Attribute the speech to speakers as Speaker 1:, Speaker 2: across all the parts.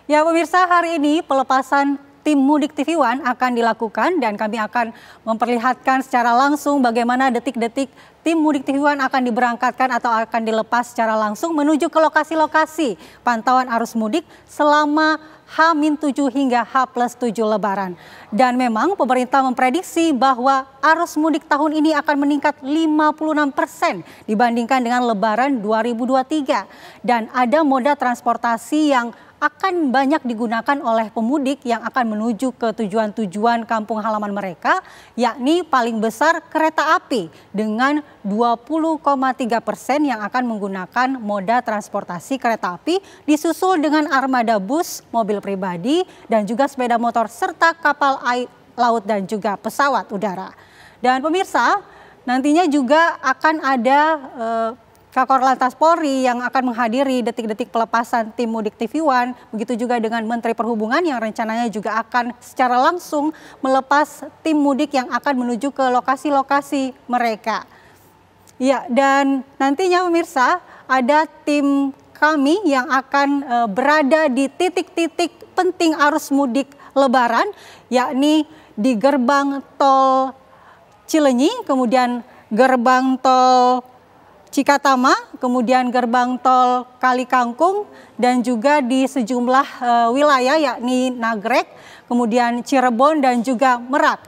Speaker 1: Ya pemirsa, hari ini pelepasan tim Mudik TV One akan dilakukan dan kami akan memperlihatkan secara langsung bagaimana detik-detik tim Mudik TV One akan diberangkatkan atau akan dilepas secara langsung menuju ke lokasi-lokasi pantauan arus mudik selama H-7 hingga H+7 Lebaran. Dan memang pemerintah memprediksi bahwa arus mudik tahun ini akan meningkat 56% dibandingkan dengan Lebaran 2023. Dan ada moda transportasi yang akan banyak digunakan oleh pemudik yang akan menuju ke tujuan-tujuan kampung halaman mereka, yakni paling besar kereta api dengan 20,3% yang akan menggunakan moda transportasi kereta api, disusul dengan armada bus, mobil pribadi, dan juga sepeda motor serta kapal air, laut dan juga pesawat udara. Dan pemirsa, nantinya juga akan ada Kakor Lantas Polri yang akan menghadiri detik-detik pelepasan tim Mudik TV One, begitu juga dengan Menteri Perhubungan yang rencananya juga akan secara langsung melepas tim mudik yang akan menuju ke lokasi-lokasi mereka. Ya, dan nantinya pemirsa ada tim kami yang akan berada di titik-titik penting arus mudik Lebaran, yakni di gerbang tol Cilenyi, kemudian gerbang tol Cikatama, kemudian gerbang tol Kali Kangkung, dan juga di sejumlah wilayah yakni Nagrek, kemudian Cirebon dan juga Merak.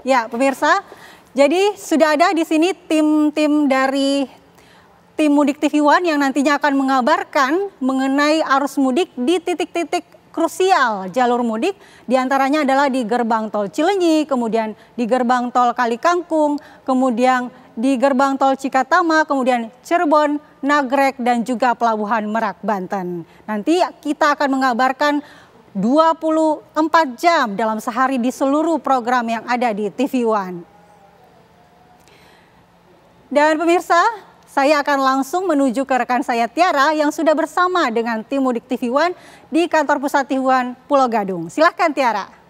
Speaker 1: Ya pemirsa, jadi sudah ada di sini tim-tim dari tim Mudik TV One yang nantinya akan mengabarkan mengenai arus mudik di titik-titik krusial jalur mudik, diantaranya adalah di gerbang tol Cilenyi, kemudian di gerbang tol Kali Kangkung, kemudian di gerbang tol Cikatama, kemudian Cirebon, Nagrek, dan juga Pelabuhan Merak, Banten. Nanti kita akan mengabarkan 24 jam dalam sehari di seluruh program yang ada di TV One. Dan pemirsa, saya akan langsung menuju ke rekan saya Tiara yang sudah bersama dengan tim Mudik TV One di kantor pusat TV One Pulau Gadung. Silahkan Tiara.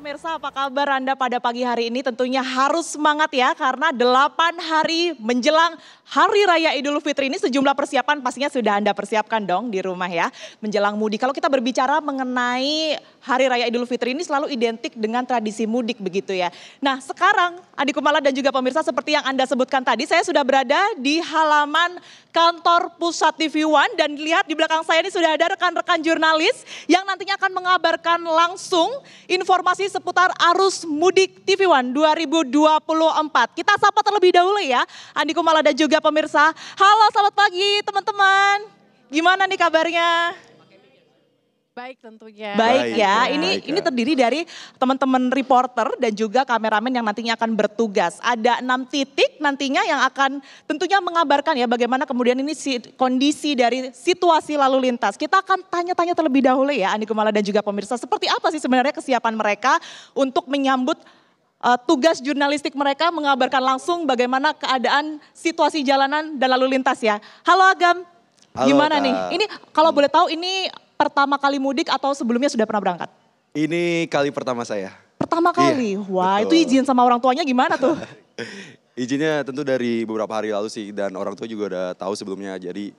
Speaker 2: Pemirsa, apa kabar Anda pada pagi hari ini? Tentunya harus semangat ya, karena 8 hari menjelang Hari Raya Idul Fitri ini sejumlah persiapan pastinya sudah Anda persiapkan dong di rumah ya. Menjelang mudik, kalau kita berbicara mengenai Hari Raya Idul Fitri ini selalu identik dengan tradisi mudik begitu ya. Nah sekarang Adik Kumala dan juga pemirsa, seperti yang Anda sebutkan tadi, saya sudah berada di halaman kantor pusat TV One dan lihat di belakang saya ini sudah ada rekan-rekan jurnalis yang nantinya akan mengabarkan langsung informasi seputar arus mudik TV One 2024. Kita sapa terlebih dahulu ya, Andi Kumala dan juga pemirsa. Halo, selamat pagi teman-teman. Gimana nih kabarnya?
Speaker 3: Baik tentunya.
Speaker 2: Baik ya, ini terdiri dari teman-teman reporter dan juga kameramen yang nantinya akan bertugas. Ada 6 titik nantinya yang akan tentunya mengabarkan ya bagaimana kemudian ini kondisi dari situasi lalu lintas. Kita akan tanya-tanya terlebih dahulu ya Andi Kumala dan juga pemirsa. Seperti apa sih sebenarnya kesiapan mereka untuk menyambut tugas jurnalistik mereka mengabarkan langsung bagaimana keadaan situasi jalanan dan lalu lintas ya. Halo Agam,
Speaker 4: halo,
Speaker 2: gimana
Speaker 4: Kak.
Speaker 2: nih? Ini kalau boleh tahu ini pertama kali mudik atau sebelumnya sudah pernah berangkat?
Speaker 4: Ini kali pertama saya.
Speaker 2: Pertama kali?
Speaker 4: Iya,
Speaker 2: wah
Speaker 4: betul.
Speaker 2: itu izin sama orang tuanya gimana tuh?
Speaker 4: Izinnya tentu dari beberapa hari lalu sih dan orang tua juga udah tahu sebelumnya, jadi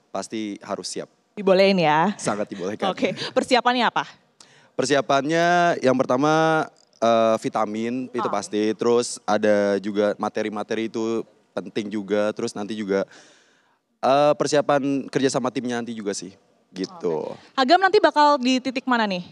Speaker 4: pasti harus siap.
Speaker 2: Dibolehin ya?
Speaker 4: Sangat dibolehkan.
Speaker 2: Oke, persiapannya apa?
Speaker 4: Persiapannya yang pertama vitamin itu pasti, terus ada juga materi-materi itu penting juga, terus nanti juga persiapan kerja sama timnya nanti juga sih. Gitu.
Speaker 2: Agam nanti bakal di titik mana nih?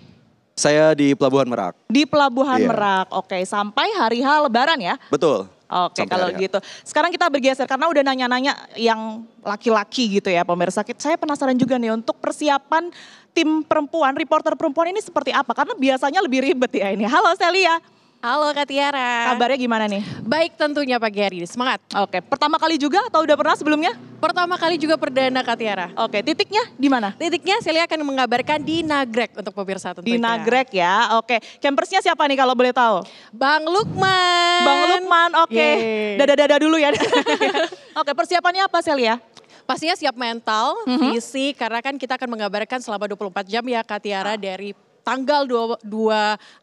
Speaker 4: Saya di Pelabuhan Merak.
Speaker 2: Di Pelabuhan
Speaker 4: Iya.
Speaker 2: Merak, oke. Sampai hari H Lebaran ya?
Speaker 4: Betul.
Speaker 2: Oke,
Speaker 4: Sampai
Speaker 2: kalau
Speaker 4: hari H.
Speaker 2: gitu. Sekarang kita bergeser karena udah nanya-nanya yang laki-laki gitu ya pemirsa. Saya penasaran juga nih untuk persiapan tim perempuan, reporter perempuan ini seperti apa? Karena biasanya lebih ribet ya ini. Halo Celia.
Speaker 3: Halo Kak Tiara.
Speaker 2: Kabarnya gimana nih?
Speaker 3: Baik tentunya pagi hari ini, semangat.
Speaker 2: Oke, pertama kali juga atau udah pernah sebelumnya?
Speaker 3: Pertama kali juga perdana Kak Tiara.
Speaker 2: Oke, titiknya di mana?
Speaker 3: Titiknya Celia akan mengabarkan di Nagrek untuk pemirsa tentunya.
Speaker 2: Di Nagrek ya, oke. Campersnya siapa nih kalau boleh tahu?
Speaker 3: Bang Lukman.
Speaker 2: Bang Lukman, oke.
Speaker 3: Yeay.
Speaker 2: Dada-dada dulu ya. Oke, persiapannya apa Celia?
Speaker 3: Pastinya siap mental, fisik, karena kan kita akan mengabarkan selama 24 jam ya Kak Tiara dari tanggal 2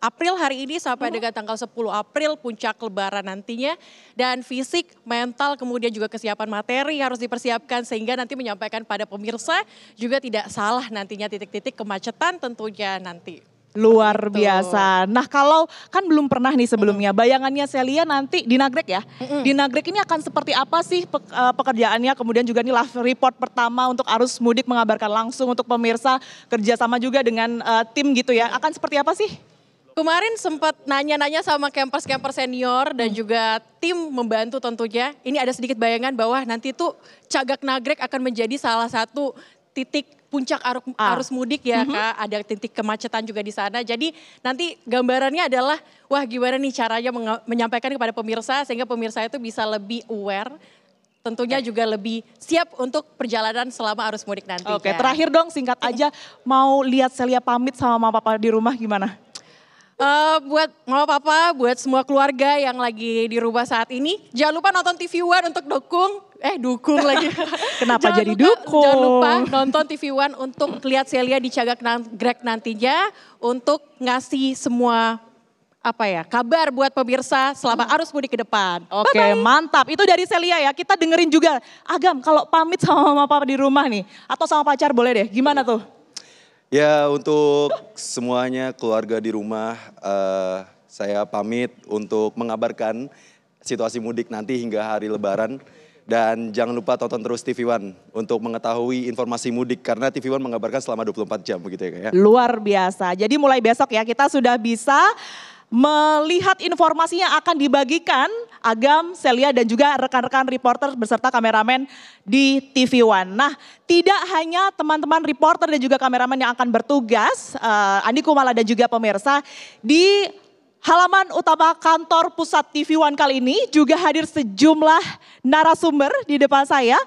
Speaker 3: April hari ini sampai dengan tanggal 10 April puncak lebaran nantinya. Dan fisik, mental, kemudian juga kesiapan materi harus dipersiapkan sehingga nanti menyampaikan pada pemirsa juga tidak salah nantinya titik-titik kemacetan tentunya nanti.
Speaker 2: Luar biasa. Nah kalau kan belum pernah nih sebelumnya, bayangannya Celia nanti di Nagrek ya. Di Nagrek ini akan seperti apa sih pekerjaannya, kemudian juga nih live report pertama untuk arus mudik mengabarkan langsung untuk pemirsa, kerjasama juga dengan tim gitu ya. Akan seperti apa sih?
Speaker 3: Kemarin sempat nanya-nanya sama camper senior dan juga tim membantu tentunya. Ini ada sedikit bayangan bahwa nanti tuh Cagak Nagrek akan menjadi salah satu titik puncak arus mudik ya Kak, ada titik kemacetan juga di sana. Jadi nanti gambarannya adalah wah gimana nih caranya menyampaikan kepada pemirsa sehingga pemirsa itu bisa lebih aware. Tentunya juga lebih siap untuk perjalanan selama arus mudik nanti.
Speaker 2: Oke, terakhir dong singkat aja, mau lihat Celia pamit sama mama papa di rumah gimana?
Speaker 3: Buat mama papa, buat semua keluarga yang lagi di rumah saat ini, jangan lupa nonton TV One untuk dukung lagi.
Speaker 2: Kenapa jadi dukung?
Speaker 3: Jangan lupa nonton TV One untuk lihat Celia di Cagak Nagrek nantinya untuk ngasih semua kabar buat pemirsa selama arus mudik ke depan.
Speaker 2: Oke, mantap. Itu dari Celia ya. Kita dengerin juga. Agam, kalau pamit sama mama papa di rumah nih, atau sama pacar boleh deh. Gimana tuh?
Speaker 4: Ya untuk semuanya keluarga di rumah, saya pamit untuk mengabarkan situasi mudik nanti hingga hari Lebaran. Dan jangan lupa tonton terus TV One untuk mengetahui informasi mudik karena TV One mengabarkan selama 24 jam begitu ya Kak ya.
Speaker 2: Luar biasa. Jadi mulai besok ya kita sudah bisa melihat informasi yang akan dibagikan Agam, Celia dan juga rekan-rekan reporter beserta kameramen di TV One. Nah, tidak hanya teman-teman reporter dan juga kameramen yang akan bertugas, Andi Kumala dan juga pemirsa di halaman utama kantor pusat TV One kali ini juga hadir sejumlah narasumber di depan saya.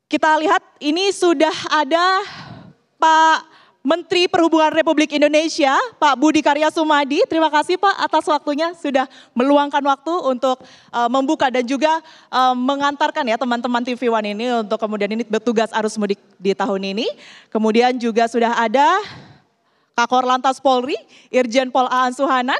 Speaker 2: Kita lihat ini sudah ada Pak Menteri Perhubungan Republik Indonesia, Pak Budi Karya Sumadi. Terima kasih Pak atas waktunya sudah meluangkan waktu untuk membuka dan juga mengantarkan ya teman-teman TV One ini untuk kemudian ini bertugas arus mudik di tahun ini. Kemudian juga sudah ada Kakor Lantas Polri, Irjen Pol Aan Suhanan.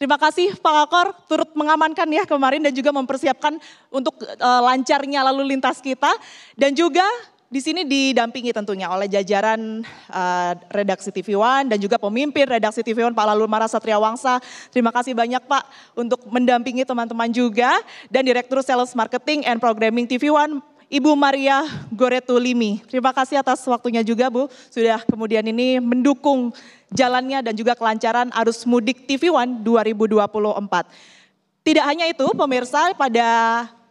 Speaker 2: Terima kasih Pak Kakor turut mengamankan ya kemarin dan juga mempersiapkan untuk lancarnya lalu lintas kita. Dan juga di sini didampingi tentunya oleh jajaran redaksi TV One dan juga pemimpin redaksi TV One Pak Lalu Mara Satria Wangsa. Terima kasih banyak Pak untuk mendampingi teman-teman juga. Dan Direktur Sales Marketing and Programming TV One Ibu Maria Goretu Limi. Terima kasih atas waktunya juga Bu. Sudah kemudian ini mendukung jalannya dan juga kelancaran arus mudik TV One 2024. Tidak hanya itu pemirsa, pada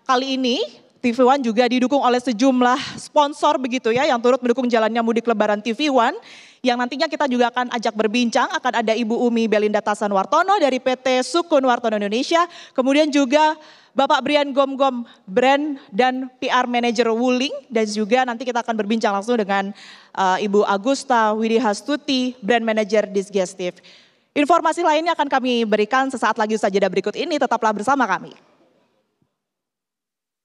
Speaker 2: kali ini TV One juga didukung oleh sejumlah sponsor begitu ya yang turut mendukung jalannya mudik lebaran TV One. Yang nantinya kita juga akan ajak berbincang, akan ada Ibu Umi Belinda Tasanwartono dari PT Sukun Wartono Indonesia. Kemudian juga Bapak Brian Gomgom, Brand dan PR Manager Wuling. Dan juga nanti kita akan berbincang langsung dengan Ibu Agusta Widihastuti, Brand Manager Disgestive. Informasi lainnya akan kami berikan sesaat lagi usai jeda berikut ini, tetaplah bersama kami.